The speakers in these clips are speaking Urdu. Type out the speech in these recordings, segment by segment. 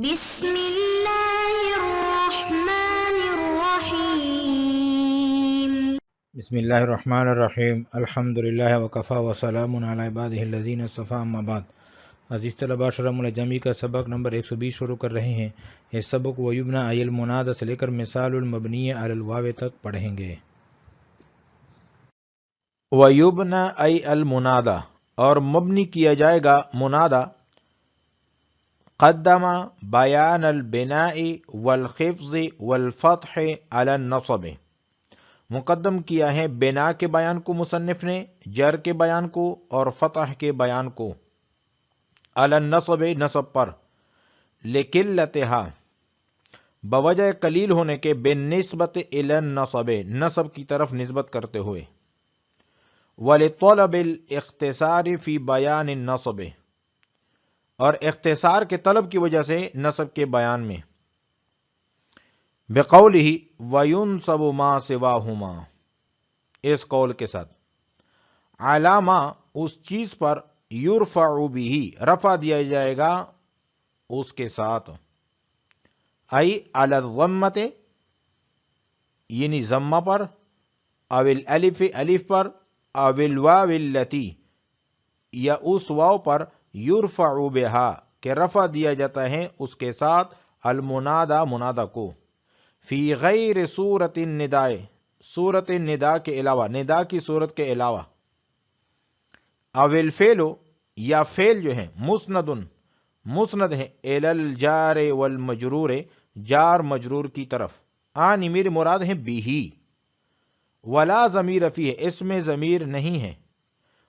بسم اللہ الرحمن الرحیم بسم اللہ الرحمن الرحیم الحمدللہ وکفا وسلام علی عبادہ الذین اصطفیٰ اما بعد۔ عزیز طلباء، شرح الجمی کا سبق نمبر 120 شروع کر رہے ہیں۔ یہ سبق ویبنى ای المنادى سے لے کر مثال المبنی علی الواو تک پڑھیں گے۔ ویبنى ای المنادى، اور مبنی کیا جائے گا منادى، قدم بیان البناء والخفض والفتح علی النصب، مقدم کیا ہے بنا کے بیان کو مصنف نے، جر کے بیان کو اور فتح کے بیان کو، علی النصب نصب پر، لقلتھا بوجہ قلیل ہونے کے، بالنسبت الی النصب نصب کی طرف نسبت کرتے ہوئے، ولطلب الاختصار فی بیان النصب، اور اختصار کے طلب کی وجہ سے نصب کے بیان میں، بقولہ وینصب ما سواہما، اس قول کے ساتھ، علامہ اس چیز پر، یرفع بھی رفع دیا جائے گا اس کے ساتھ، ای علی الضمۃ یعنی ضمہ پر، او الالف الف پر، او الواو التی یا اس واو پر، یرفع بہا کہ رفع دیا جاتا ہے اس کے ساتھ، المنادى منادى کو، فی غیر صورت النداء صورت ندا کے علاوہ، ندا کی صورت کے علاوہ، او الفعل یا فعل جو ہیں، مسند ہے الی الجار والمجرور جار مجرور کی طرف، آنی میری مراد ہے بھی، ولا ضمیر فیہ اس میں ضمیر نہیں ہے،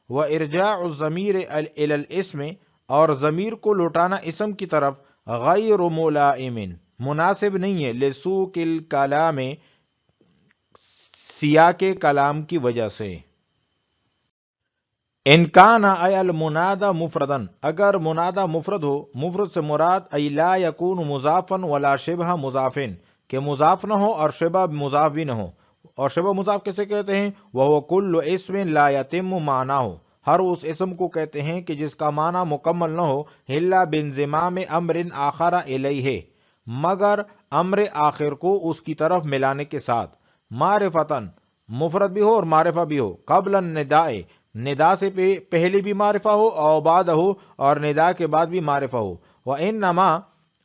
وارجاع الضمیر الی الاسم اور ضمیر کو لوٹانا اسم کی طرف، غیر ملائم مناسب نہیں ہے، لسوق الکلام سیاق کلام کی وجہ سے، ان کان ای المنادى مفردا اگر منادى مفرد ہو، مفرد سے مراد ای لا یکون مضافا ولا شبہ مضاف کہ مضاف نہ ہو اور شبہ مضاف بھی نہ ہو، اور شبہ مضاف کیسے کہتے ہیں، وہو کل اسم لا یتم معناه ہر اس اسم کو کہتے ہیں کہ جس کا معنی مکمل نہ ہو، الا بانضمام امر آخر الیہ مگر امر آخر کو اس کی طرف ملانے کے ساتھ، معرفتاً مفرد بھی ہو اور معرفہ بھی ہو، قبل النداء ندا سے پہلے بھی معرفہ ہو، او بعد ہو اور ندا کے بعد بھی معرفہ ہو، وانما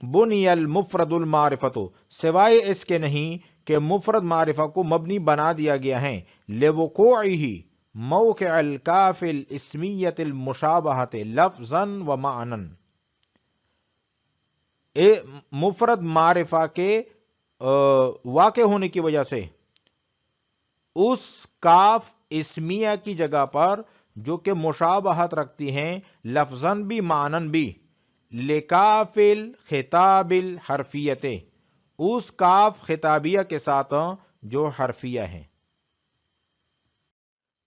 بنی المفرد المعرفۃ سوائے اس کے نہیں کہ مفرد معرفہ کو مبنی بنا دیا گیا ہے، لوقوعہ موقع الکاف الاسمیۃ المشابہۃ لفظا و معنی، مفرد معرفہ کے واقع ہونے کی وجہ سے اس کاف اسمیہ کی جگہ پر جو کہ مشابہت رکھتی ہیں لفظاً بھی معنن بھی، لکاف الخطاب الحرفیت اس کاف خطابیہ کے ساتھ جو حرفیہ ہے،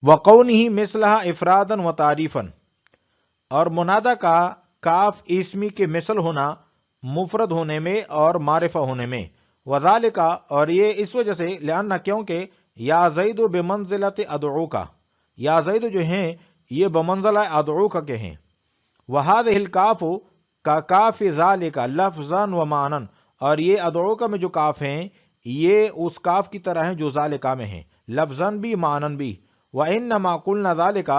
وقونہ مثلہ افرادا و تعریفا اور منادى کا کاف اسمی کے مثل ہونا مفرد ہونے میں اور معرفہ ہونے میں، وذالک اور یہ اس وجہ سے، لأن کیونکہ یا زید بمنزلۃ ادعوک یا زید جو ہیں یہ بمنزلہ ادعوک کے ہیں، وہذہ الکاف کا کاف ذالک لفظا و معنی اور یہ ادعوک میں جو کاف ہیں یہ اس کاف کی طرح ہیں جو ذالکہ میں ہیں، لفظاً بھی معنن بھی، وانما قلنا ذالک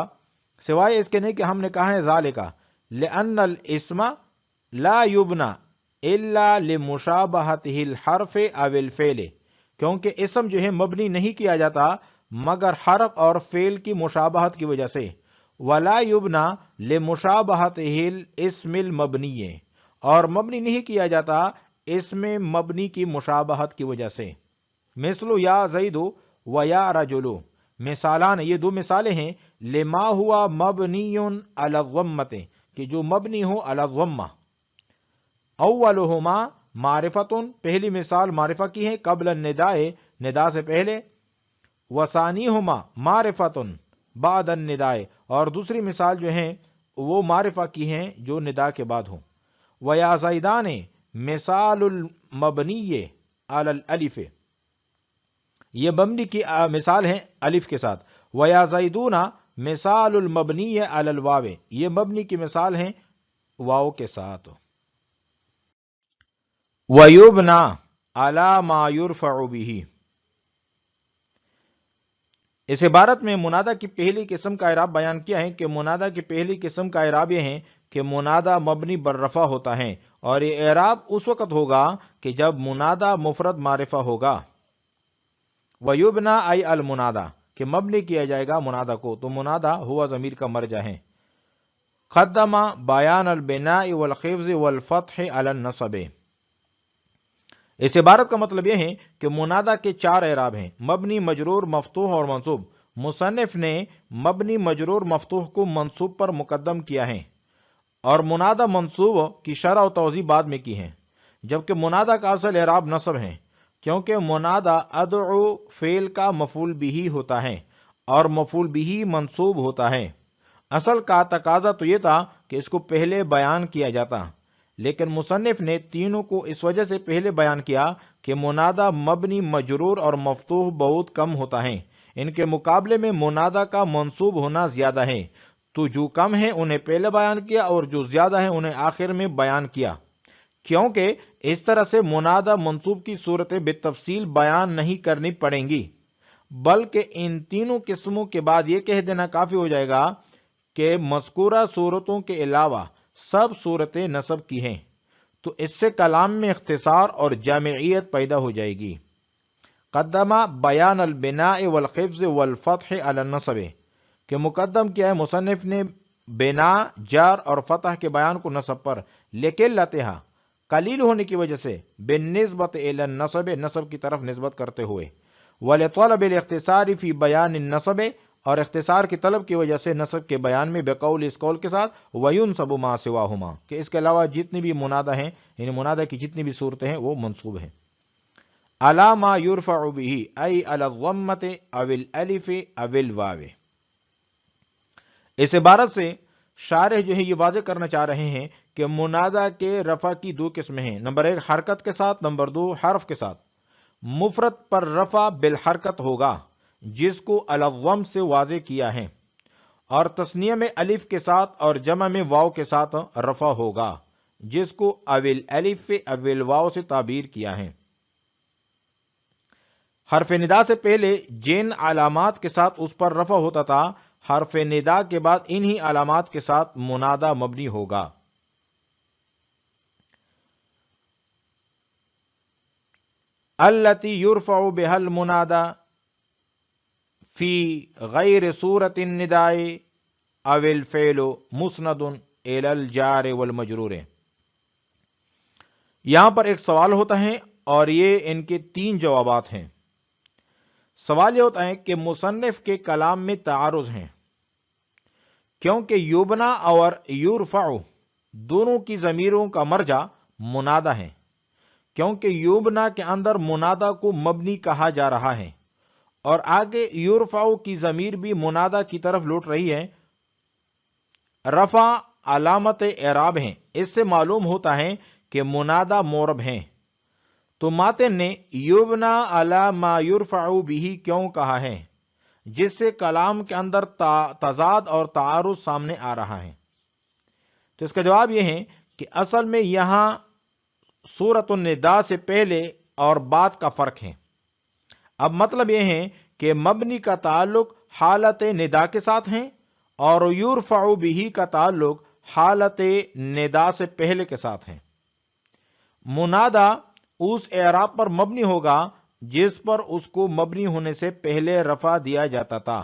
سوائے اس کے نہیں کہ ہم نے کہا ہے ذالکہ، لأن الاسم لا یبنى الا لمشابہتہ الحرف او الفعل کیونکہ اسم جو ہے مبنی نہیں کیا جاتا مگر حرف اور فعل کی مشابہت کی وجہ سے، ولا یبنى لمشابہتہ الاسم المبنی اور مبنی نہیں کیا جاتا اسم مبنی کی مشابہت کی وجہ سے، مثل یا زید و یا رجل مثالان یہ دو مثالیں ہیں، لما ہوا مبنی علی الضمۃ کہ جو مبنی ہو علی الضمہ، اولہما معرفۃ پہلی مثال معرفہ کی ہے، قبل النداء ندا سے پہلے، وثانیہما معرفۃ بعد النداء اور دوسری مثال جو ہیں وہ معرفہ کی ہیں جو ندا کے بعد ہوں، ویا زیدان مثال المبنی علی الالف یہ مبنی کی مثال ہے الف کے ساتھ، ویا زیدون مثال المبنی علی الواو یہ مبنی کی مثال ہیں واو کے ساتھ۔ وَيُبْنَى عَلَى مَا يُرْفَعُ بِهِ. اس عبارت میں منادہ کی پہلی قسم کا اعراب بیان کیا ہے کہ منادہ کی پہلی قسم کا اعراب یہ ہے کہ منادہ مبنی بر رفع ہوتا ہے، اور یہ اعراب اس وقت ہوگا کہ جب منادہ مفرد معرفہ ہوگا. وَيُبْنَى ای المنادہ، کہ مبنی کیا جائے گا منادہ کو، تو منادہ ہوا ضمیر کا مرجع ہے. قدم بیان البناء والخفض والفتح علی النصب. اس عبارت کا مطلب یہ ہے کہ منادہ کے چار اعراب ہیں: مبنی، مجرور، مفتوح اور منصوب. مصنف نے مبنی، مجرور، مفتوح کو منصوب پر مقدم کیا ہے، اور منادہ منصوب کی شرح و توضیح بعد میں کی ہے، جبکہ منادہ کا اصل اعراب نصب ہے، کیونکہ منادہ ادعو فعل کا مفعول بھی ہوتا ہے اور مفعول بھی منصوب ہوتا ہے. اصل کا تقاضا تو یہ تھا کہ اس کو پہلے بیان کیا جاتا، لیکن مصنف نے تینوں کو اس وجہ سے پہلے بیان کیا کہ منادہ مبنی، مجرور اور مفتوح بہت کم ہوتا ہے، ان کے مقابلے میں منادہ کا منصوب ہونا زیادہ ہے، تو جو کم ہیں انہیں پہلے بیان کیا اور جو زیادہ ہیں انہیں آخر میں بیان کیا، کیونکہ اس طرح سے منادہ منصوب کی صورتیں بالتفصیل بیان نہیں کرنی پڑیں گی، بلکہ ان تینوں قسموں کے بعد یہ کہہ دینا کافی ہو جائے گا کہ مذکورہ صورتوں کے علاوہ سب صورتیں نصب کی ہیں، تو اس سے کلام میں اختصار اور جامعیت پیدا ہو جائے گی. قدم بیان البناء والخفض والفتح علی النصب، کہ مقدم کیا ہے مصنف نے بنا، جار اور فتح کے بیان کو نصب پر، لیکن لتہا قلیل ہونے کی وجہ سے، بالنسبت الی النصب نصب کی طرف نسبت کرتے ہوئے، ولطلب الاختصار فی بیان النصب اور اختصار کی طلب کی وجہ سے نصب کے بیان میں بقول اس قول کے ساتھ، وَيُنْصَبُ مَا سِوَاهُمَا، کہ اس کے علاوہ جتنی بھی منادہ ہیں، یعنی منادہ کی جتنی بھی صورتیں ہیں وہ منصوب ہیں. عَلَى مَا يُرْفَعُ بِهِ ای عَلَى الضَّمَّةِ او الالف او الواو. اس عبارت سے شارح جو ہے یہ واضح کرنا چاہ رہے ہیں کہ منادہ کے رفع کی دو قسمیں ہیں: نمبر 1 حرکت کے ساتھ، نمبر 2 حرف کے ساتھ. مفرد پر رفع بالحرکت ہوگا جس کو علی الضم سے واضح کیا ہے، اور تثنیہ میں الف کے ساتھ اور جمع میں واو کے ساتھ رفع ہوگا جس کو اول الف اول واو سے تعبیر کیا ہے. حرف ندا سے پہلے جن علامات کے ساتھ اس پر رفع ہوتا تھا، حرف ندا کے بعد انہی علامات کے ساتھ منادہ مبنی ہوگا. التی یرفع بها المنادى فی غیر صورت النداء او الفعل مسند الی الجار والمجرور. یہاں پر ایک سوال ہوتا ہے اور یہ ان کے 3 جوابات ہیں. سوال یہ ہوتا ہے کہ مصنف کے کلام میں تعارض ہیں، کیونکہ یبنا اور یرفع دونوں کی ضمیروں کا مرجع منادہ ہے، کیونکہ یبنا کے اندر منادہ کو مبنی کہا جا رہا ہے، اور آگے یرفع کی ضمیر بھی منادہ کی طرف لوٹ رہی ہے. رفع علامت اعراب ہیں، اس سے معلوم ہوتا ہے کہ منادہ معرب ہیں، تو ماتن نے یبنا علی ما یرفع به کیوں کہا ہے، جس سے کلام کے اندر تضاد اور تعارض سامنے آ رہا ہے. تو اس کا جواب یہ ہے کہ اصل میں یہاں سورۃ الندا سے پہلے اور بعد کا فرق ہے. اب مطلب یہ ہے کہ مبنی کا تعلق حالت ندا کے ساتھ ہیں اور یرفع به کا تعلق حالت ندا سے پہلے کے ساتھ ہیں. منادہ اس اعراب پر مبنی ہوگا جس پر اس کو مبنی ہونے سے پہلے رفع دیا جاتا تھا،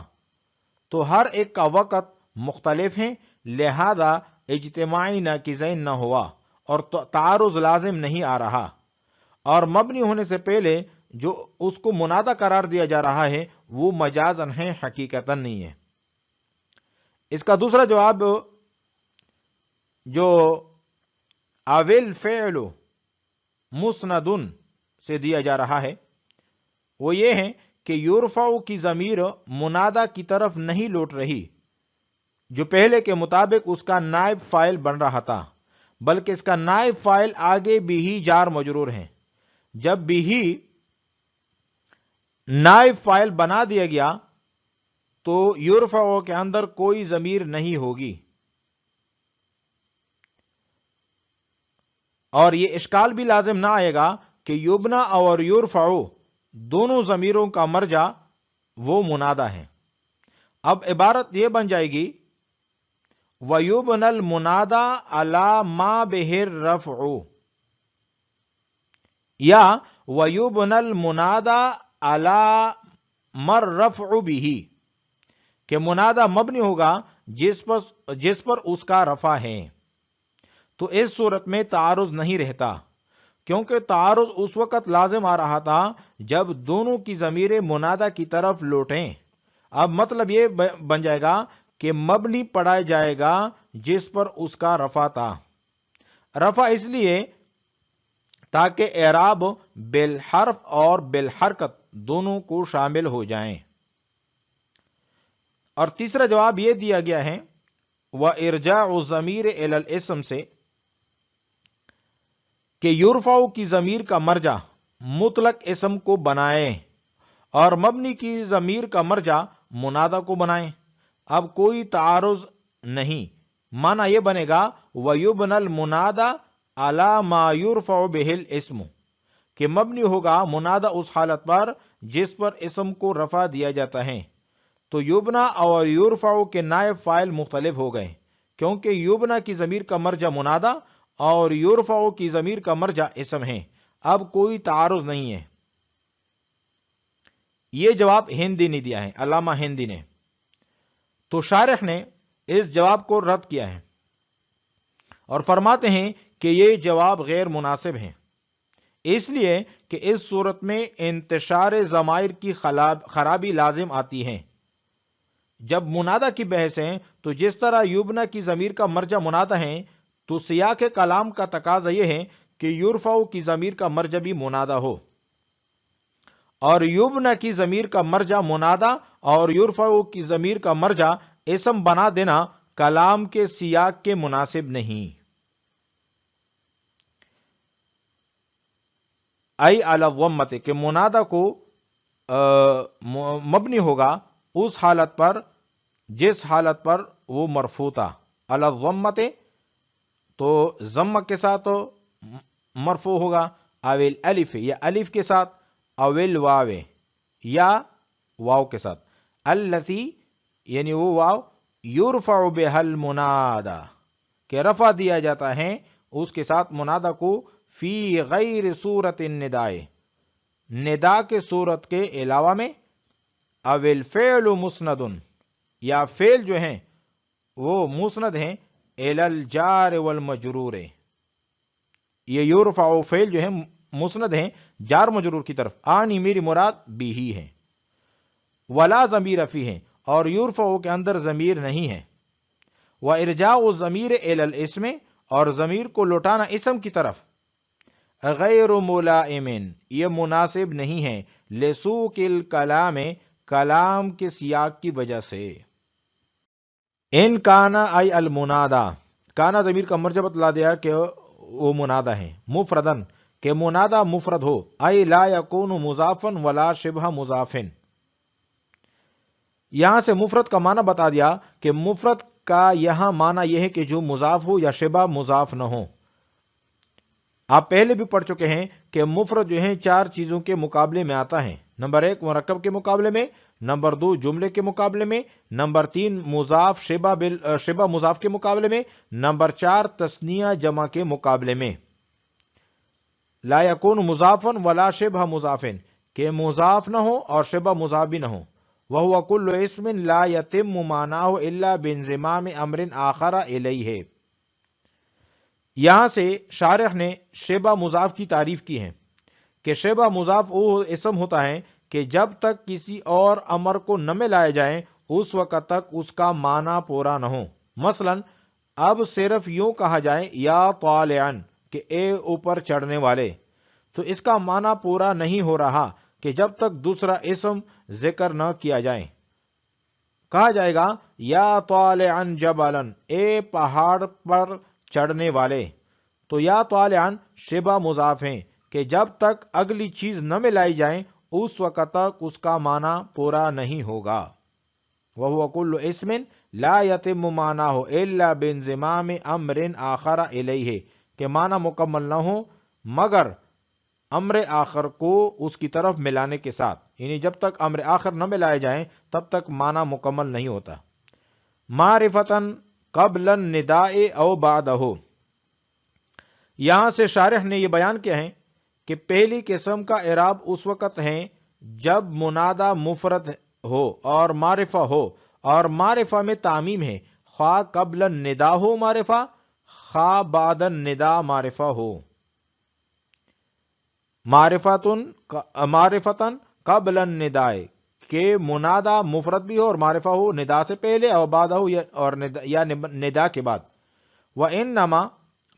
تو ہر ایک کا وقت مختلف ہے، لہذا اجتماعی ناقضین نہ ہوا اور تعارض لازم نہیں آ رہا، اور مبنی ہونے سے پہلے جو اس کو منادہ قرار دیا جا رہا ہے وہ مجازن ہے، حقیقتاً نہیں ہے. اس کا دوسرا جواب جو اول فعل مسندن سے دیا جا رہا ہے وہ یہ ہے کہ یرفع کی ضمیر منادہ کی طرف نہیں لوٹ رہی جو پہلے کے مطابق اس کا نائب فاعل بن رہا تھا، بلکہ اس کا نائب فاعل آگے بھی ہی جار مجرور ہیں. جب بھی ہی نائب فاعل بنا دیا گیا تو یرفع کے اندر کوئی ضمیر نہیں ہوگی. اور یہ اشکال بھی لازم نہ آئے گا کہ یبنا اور یرفعو دونوں ضمیروں کا مرجع وہ منادہ ہیں۔ اب عبارت یہ بن جائے گی وَيُبْنَى الْمُنَادَى عَلَى مَا بِهِ الرَّفْعُ، یا وَيُبْنَى الْمُنَادَى عَلَى مَا الرَّفْعُ بِهِ، کہ منادہ مبنی ہوگا جس پر اس کا رفع ہے۔ تو اس صورت میں تعارض نہیں رہتا، کیونکہ تعارض اس وقت لازم آ رہا تھا جب دونوں کی ضمیریں منادہ کی طرف لوٹیں۔ اب مطلب یہ بن جائے گا کہ مبنی پڑھایا جائے گا جس پر اس کا رفع تھا۔ رفع اس لیے تاکہ اعراب بالحرف اور بالحرکت دونوں کو شامل ہو جائیں۔ اور تیسرا جواب یہ دیا گیا ہے وَإِرْجَاعُ الضَّمِيرِ إِلَى الْاسْمِ سے، کہ یرفع کی ضمیر کا مرجع مطلق اسم کو بنائیں اور مبنی کی ضمیر کا مرجع منادہ کو بنائیں۔ اب کوئی تعارض نہیں، معنی یہ بنے گا وَيُبْنَى الْمُنَادَى عَلَى مَا يُرْفَعُ بِهِ الْاسْمُ، کہ مبنی ہوگا منادہ اس حالت پر جس پر اسم کو رفع دیا جاتا ہے۔ تو یبنا اور یرفع کے نائب فاعل مختلف ہو گئے، کیونکہ یبنا کی ضمیر کا مرجع منادہ اور یرفع کی ضمیر کا مرجع اسم ہے۔ اب کوئی تعارض نہیں ہے۔ یہ جواب ہندی نے دیا ہے، علامہ ہندی نے۔ تو شارح نے اس جواب کو رد کیا ہے اور فرماتے ہیں کہ یہ جواب غیر مناسب ہے، اس لیے کہ اس صورت میں انتشار ضمائر کی خرابی لازم آتی ہے۔ جب منادہ کی بحث ہے تو جس طرح یبنا کی ضمیر کا مرجع منادہ ہے، تو سیاق کلام کا تقاضا یہ ہے کہ یرفع کی ضمیر کا مرجع بھی منادہ ہو، اور یبنا کی ضمیر کا مرجع منادہ اور یرفع کی ضمیر کا مرجع اسم بنا دینا کلام کے سیاق کے مناسب نہیں۔ ای علی الضمۃ، کہ منادہ کو مبنی ہوگا اس حالت پر جس حالت پر وہ مرفوع تھا۔ علی الضمۃ تو ضمہ کے ساتھ مرفوع ہوگا، اویل الف یا الف کے ساتھ، اویل واو یا واو کے ساتھ، التی یعنی وہ واو یرفع بها المنادى، کہ رفع دیا جاتا ہے اس کے ساتھ منادہ کو فی غیر صورت النداء، ندا کے صورت کے علاوہ میں، اویل فعل مسند، یا فعل جو ہیں وہ مسند ہیں الی الجار والمجرور، یہ یرفع فعل جو ہیں مسند ہیں جار مجرور کی طرف، آنی میری مراد بھی ہی ہے، ولا ضمیر فی ہے، اور یرفع کے اندر ضمیر نہیں ہے، وارجاء الضمیر الی الاسم، اور ضمیر کو لوٹانا اسم کی طرف، غیر ملائم یہ مناسب نہیں ہے، لسوق الکلام کلام کے سیاق کی وجہ سے۔ ان کانا ای المنادا، کانا ضمیر کا مرجع بتلا دیا کہ وہ منادہ ہے، مفردن کہ منادہ مفرد ہو، ای لا یکون مضافن ولا شبہ مضافن، یہاں سے مفرد کا معنی بتا دیا کہ مفرد کا یہاں معنی یہ ہے کہ جو مضاف ہو یا شبہ مضاف نہ ہو۔ آپ پہلے بھی پڑھ چکے ہیں کہ مفرد جو ہیں چار چیزوں کے مقابلے میں آتا ہے، نمبر 1 مرکب کے مقابلے میں، نمبر 2 جملے کے مقابلے میں، نمبر 3 مضاف شبہ مضاف کے مقابلے میں، نمبر 4 تثنیہ جمع کے مقابلے میں۔ لا یکون مضافن ولا شبہ مضافن، کہ مضاف نہ ہو اور شبہ مضاف بھی نہ ہو۔ وہو کل اسم لا یتم معناہ الا بانضمام امر آخر الیہ، یہاں سے شارح نے شبہ مضاف کی تعریف کی ہے کہ شبہ مضاف وہ اسم ہوتا ہے کہ جب تک کسی اور امر کو نہ ملایا جائے اس وقت تک اس کا معنی پورا نہ ہو۔ مثلا اب صرف یوں کہا جائے یا طالعن، کہ اے اوپر چڑھنے والے، تو اس کا معنی پورا نہیں ہو رہا کہ جب تک دوسرا اسم ذکر نہ کیا جائے۔ کہا جائے گا یا طالعن جبلن، اے پہاڑ پر چڑھنے والے، تو یا طالعن شبہ مضاف ہیں کہ جب تک اگلی چیز نہ ملائی جائے اس وقت تک اس کا معنی پورا نہیں ہوگا۔ وَهُوَ كُلُّ اسم لا يتم معناه الا بانضمام امر آخر الیہ، کہ معنی مکمل نہ ہو مگر امر آخر کو اس کی طرف ملانے کے ساتھ، یعنی جب تک امر آخر نہ ملائے جائیں تب تک معنی مکمل نہیں ہوتا۔ معرفتاً قبل النداء او بعدہ، یہاں سے شارح نے یہ بیان کیا ہے کہ پہلی قسم کا اعراب اس وقت ہے جب منادہ مفرد ہو اور معرفہ ہو، اور معرفہ میں تعمیم ہے، خواہ قبل النداء ہو معرفہ، خواہ بعد النداء معرفہ ہو۔ معرفتاً قبل النداء کہ منادہ مفرد بھی ہو اور معرفہ ہو ندا سے پہلے، اور بعد ہو اور ندا کے بعد۔ وَإِنَّمَا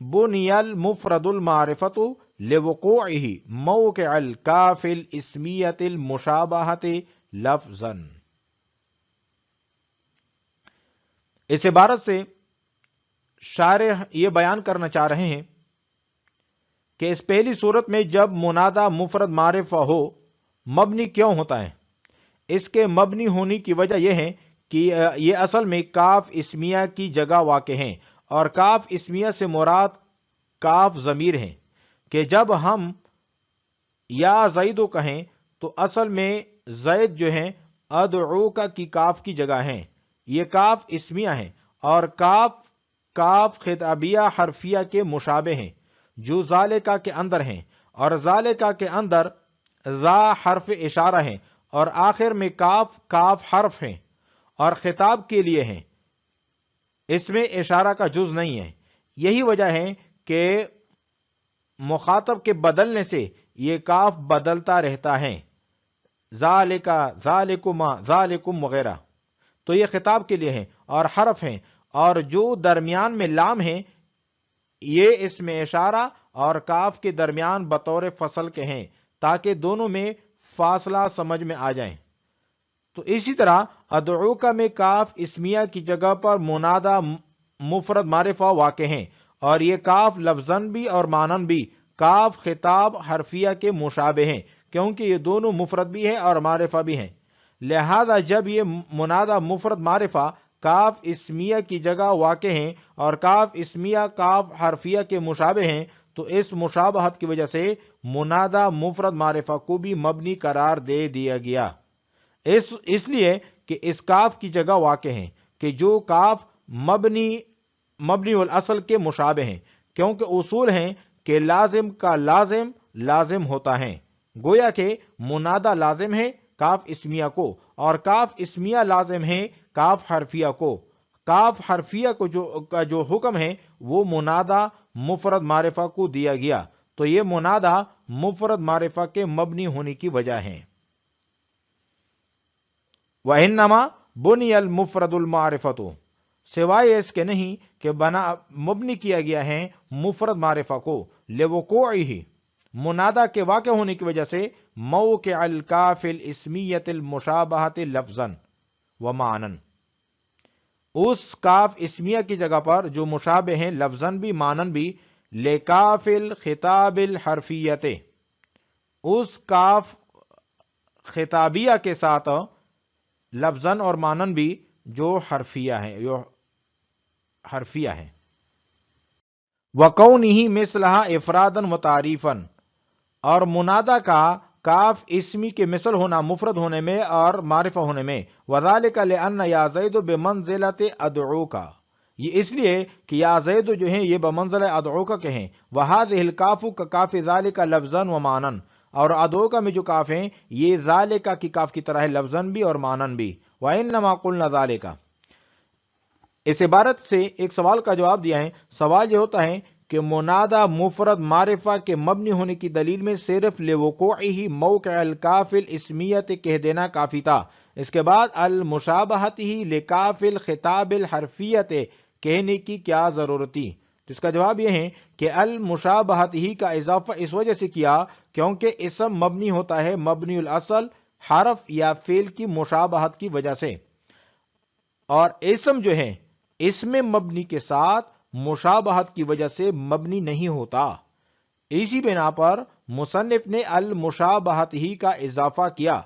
بُنِيَ الْمُفْرَدُ الْمَعْرِفَةُ لِوُقُوعِهِ مَوْقِعَ الْكَافِ الْإِسْمِيَّةِ الْمُشَابَهَةِ لَفْظًا۔ اس عبارت سے شارح یہ بیان کرنا چاہ رہے ہیں کہ اس پہلی صورت میں جب منادہ مفرد معرفہ ہو مبنی کیوں ہوتا ہے؟ اس کے مبنی ہونے کی وجہ یہ ہے کہ یہ اصل میں کاف اسمیہ کی جگہ واقع ہیں، اور کاف اسمیہ سے مراد کاف ضمیر ہیں، کہ جب ہم یا زیدو کہیں تو اصل میں زید جو ہیں ادعوکا کی کاف کی جگہ ہیں، یہ کاف اسمیہ ہیں، اور کاف خطابیہ حرفیہ کے مشابہ ہیں جو ذالکا کے اندر ہیں، اور ذالکا کے اندر ذا حرف اشارہ ہیں، اور آخر میں کاف حرف ہیں اور خطاب کے لیے ہیں، اس میں اشارہ کا جز نہیں ہے۔ یہی وجہ ہے کہ مخاطب کے بدلنے سے یہ کاف بدلتا رہتا ہے، ذالکا، ذالکما، ذالکم وغیرہ، تو یہ خطاب کے لیے ہیں اور حرف ہیں، اور جو درمیان میں لام ہیں یہ اس میں اشارہ اور کاف کے درمیان بطور فصل کے ہیں تاکہ دونوں میں فاصلہ سمجھ میں آ جائیں۔ تو اسی طرح ادعوکا میں کاف اسمیہ کی جگہ پر منادہ مفرد معرفہ واقع ہیں، اور یہ کاف لفظاً بھی اور معناً بھی کاف خطاب حرفیہ کے مشابہ ہیں، کیونکہ یہ دونوں مفرد بھی ہیں اور معرفہ بھی ہیں۔ لہذا جب یہ منادہ مفرد معرفہ کاف اسمیہ کی جگہ واقع ہیں اور کاف اسمیہ کاف حرفیہ کے مشابہ ہیں تو اس مشابہت کی وجہ سے منادہ مفرد معرفہ کو بھی مبنی قرار دے دیا گیا، اس لیے کہ اس کاف کی جگہ واقع ہیں کہ جو کاف مبنی الاصل کے مشابہ ہیں، کیونکہ اصول ہیں کہ لازم کا لازم لازم ہوتا ہے، گویا کہ منادہ لازم ہے کاف اسمیہ کو، اور کاف اسمیہ لازم ہے کاف حرفیہ کو۔ کاف حرفیہ کا جو حکم ہے وہ منادہ مفرد معرفہ کو دیا گیا، تو یہ منادہ مفرد معرفہ کے مبنی ہونے کی وجہ ہے۔ وَإِنَّمَا بُنِيَ الْمُفْرَدُ الْمَعْرِفَةُ، سوائے اس کے نہیں کہ مبنی کیا گیا ہے مفرد معرفہ کو، لِوُقُوعِهِ، منادہ کے واقع ہونے کی وجہ سے، موقع الکاف الاسمیۃ المشابہۃ لفظاً ومعناً، اس کاف اسمیہ کی جگہ پر جو مشابہ ہیں لفظاً بھی معناً بھی، لکاف الخطاب الحرفیت، اس کاف خطابیہ کے ساتھ لفظاً اور معناً بھی جو حرفیہ ہیں، وَقَوْنِهِ مِثْلَهَا افراداً وتعریفاً، اور منادہ کا کاف اسمی کے مثل ہونا مفرد ہونے میں اور معرفہ ہونے میں، وَذَلِكَ لِأَنَّ يَا زَيْدُ بِمَنْزِلَةِ أَدْعُوكَ، یہ اس لیے کہ یا زید جو ہیں یہ بمنزلہ ادعوکا کے ہیں، وَهَذِهِ الْكَافُ كَكَافِ ذَلِكَ لَفْظًا وَمَعْنًا، اور ادعوکا میں جو کاف ہیں یہ ذالکا کی کاف کی طرح ہے لفظاً بھی اور معناً بھی۔ وَإِنَّمَا قُلْنَا ذَلِكَ، اس عبارت سے ایک سوال کا جواب دیا ہے۔ سوال یہ ہوتا ہے کہ منادہ مفرد معرفہ کے مبنی ہونے کی دلیل میں صرف لِوُقُوعِهِ موقع الکاف الاسمیت کہہ دینا کافی تھا، اس کے بعد المشابہتہ لکاف الخطاب الحرفیت کہنے کی کیا ضرورت تھی؟ تو اس کا جواب یہ ہے کہ المشابہتہ کا اضافہ اس وجہ سے کیا کیونکہ اسم مبنی ہوتا ہے مبنی الاصل حرف یا فعل کی مشابہت کی وجہ سے، اور اسم جو ہے اسم مبنی کے ساتھ مشابہت کی وجہ سے مبنی نہیں ہوتا۔ اسی بنا پر مصنف نے المشابہتہ کا اضافہ کیا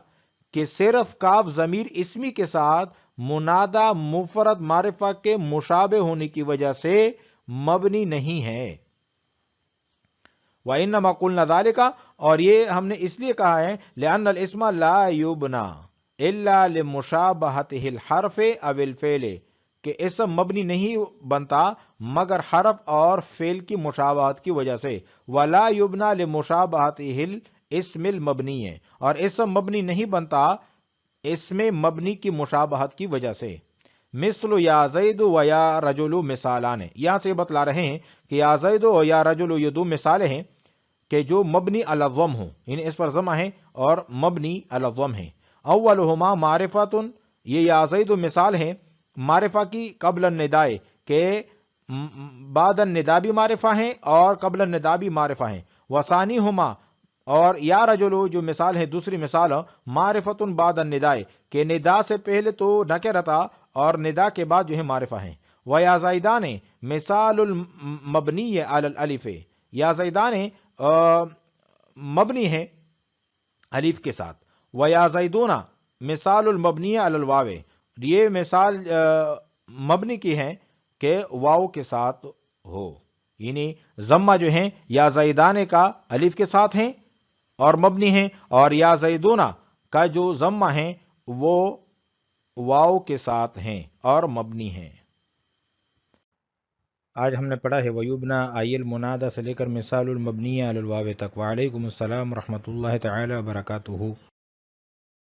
کہ صرف کاف ضمیر اسمی کے ساتھ منادہ مفرد معرفہ کے مشابہ ہونے کی وجہ سے مبنی نہیں ہے۔ وَإِنَّمَا قُلْنَا ذَلِكَ، اور یہ ہم نے اس لیے کہا ہے لِأَنَّ الْإِسْمَ لَا يُبْنَى إِلَّا لِمُشَابَهَتِهِ الْحَرْفِ أَوِ الْفِعْلِ، کہ اسم مبنی نہیں بنتا مگر حرف اور فعل کی مشابہت کی وجہ سے، وَلَا يُبْنَى لِمُشَابَهَتِهِ الْاسْمِ الْمَبْنِيِّ، اور اسم مبنی نہیں بنتا اسم مبنی کی مشابہت کی وجہ سے۔ مثل یا زید و یا رجل مثالان، یہاں سے بتلا رہے ہیں کہ یا زید و یا رجل یہ دو مثالیں ہیں کہ جو مبنی علی الضم ہوں، یعنی اس پر ضمہ ہے اور مبنی علی الضم ہیں۔ اولہما معرفۃ، یہ یا زید مثال ہیں معرفہ کی قبل النداء، کہ بعد النداء بھی معرفہ ہیں اور قبل النداء بھی معرفہ ہیں۔ وثانیہما، اور یا رجلو جو مثال ہے دوسری مثال معرفۃ بعد النداء، کہ ندا سے پہلے تو نکرتا اور ندا کے بعد جو ہے معرفہ ہیں۔ ویا زیدان مثال المبنی علی الالف، یا زیدان مبنی ہے الف کے ساتھ۔ ویا زیدون مثال المبنی علی الواو، یہ مثال مبنی کی ہے کہ واو کے ساتھ ہو، یعنی ضمہ جو ہیں یا زیدان کا الف کے ساتھ ہیں اور مبنی ہیں، اور یا زیدون کا جو ضمہ ہیں وہ واو کے ساتھ ہیں اور مبنی ہیں۔ آج ہم نے پڑھا ہے ویبنا آئی المنادہ سے لے کر مثال المبنی علی الواو تک۔ وعلیکم السلام ورحمۃ اللہ تعالی وبرکاتہ۔